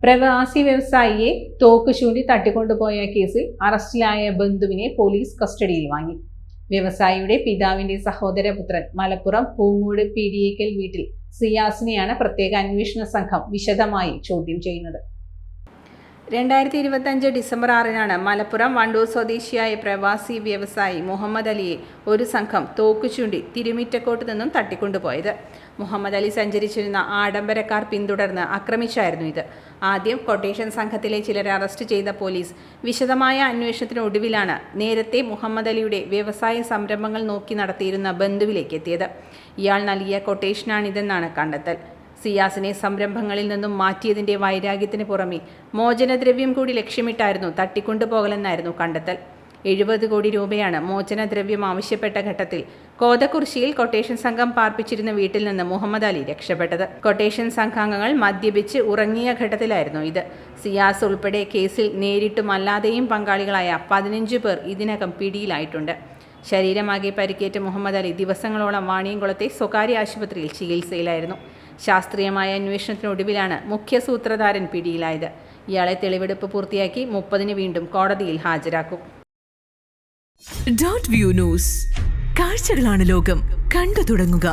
പ്രവാസി വ്യവസായിയെ തോക്ക് ചൂണ്ടി തട്ടിക്കൊണ്ടുപോയ കേസിൽ അറസ്റ്റിലായ ബന്ധുവിനെ പോലീസ് കസ്റ്റഡിയിൽ വാങ്ങി. വ്യവസായിയുടെ പിതാവിന്റെ സഹോദരപുത്രൻ മലപ്പുറം പൂങ്ങോട് പീടിയേക്കൽ വീട്ടിൽ സിയാസിനെയാണ് പ്രത്യേക അന്വേഷണ സംഘം വിശദമായി ചോദ്യം ചെയ്യുന്നത്. 2025 ഡിസംബർ 6 മലപ്പുറം വണ്ടൂർ സ്വദേശിയായ പ്രവാസി വ്യവസായി മുഹമ്മദ് അലിയെ ഒരു സംഘം തോക്ക് ചൂണ്ടി തിരുമിറ്റക്കോട്ട് നിന്നും തട്ടിക്കൊണ്ടുപോയത്. മുഹമ്മദ് അലി സഞ്ചരിച്ചിരുന്ന ആഡംബര കാർ പിന്തുടർന്ന് ആക്രമിച്ചായിരുന്നു ഇത്. ആദ്യം കൊട്ടേഷൻ സംഘത്തിലെ ചിലരെ അറസ്റ്റ് ചെയ്ത പോലീസ് വിശദമായ അന്വേഷണത്തിനൊടുവിലാണ് നേരത്തെ മുഹമ്മദ് അലിയുടെ വ്യവസായ സംരംഭങ്ങൾ നോക്കി നടത്തിയിരുന്ന ബന്ധുവിലേക്ക് എത്തിയത്. ഇയാൾ നൽകിയ കൊട്ടേഷനാണിതെന്നാണ് കണ്ടെത്തൽ. സിയാസിനെ സംരംഭങ്ങളിൽ നിന്നും മാറ്റിയതിന്റെ വൈരാഗ്യത്തിന് പുറമെ മോചനദ്രവ്യം കൂടി ലക്ഷ്യമിട്ടായിരുന്നു തട്ടിക്കൊണ്ടുപോകലെന്നായിരുന്നു കണ്ടെത്തൽ. 70 കോടി രൂപയാണ് മോചനദ്രവ്യം ആവശ്യപ്പെട്ട ഘട്ടത്തിൽ കോതക്കുറിശ്ശിയിൽ കൊട്ടേഷൻ സംഘം പാർപ്പിച്ചിരുന്ന വീട്ടിൽ നിന്ന് മുഹമ്മദ് അലി രക്ഷപ്പെട്ടത്. കൊട്ടേഷൻ സംഘാംഗങ്ങൾ മദ്യപിച്ച് ഉറങ്ങിയ ഘട്ടത്തിലായിരുന്നു ഇത്. സിയാസ് ഉൾപ്പെടെ കേസിൽ നേരിട്ടും അല്ലാതെയും പങ്കാളികളായ 15 പേർ ഇതിനകം പിടിയിലായിട്ടുണ്ട്. ശരീരമാകെ പരിക്കേറ്റ മുഹമ്മദ് അലി ദിവസങ്ങളോളം വാണിയംകുളത്തെ സ്വകാര്യ ആശുപത്രിയിൽ ചികിത്സയിലായിരുന്നു. ശാസ്ത്രീയമായ അന്വേഷണത്തിനൊടുവിലാണ് മുഖ്യ സൂത്രധാരൻ പിടിയിലായത്. ഇയാളെ തെളിവെടുപ്പ് പൂർത്തിയാക്കി 30-ന് വീണ്ടും കോടതിയിൽ ഹാജരാക്കും. .view ന്യൂസ്, കാഴ്ചകളാണ് ലോകം, കണ്ടു തുടങ്ങുക.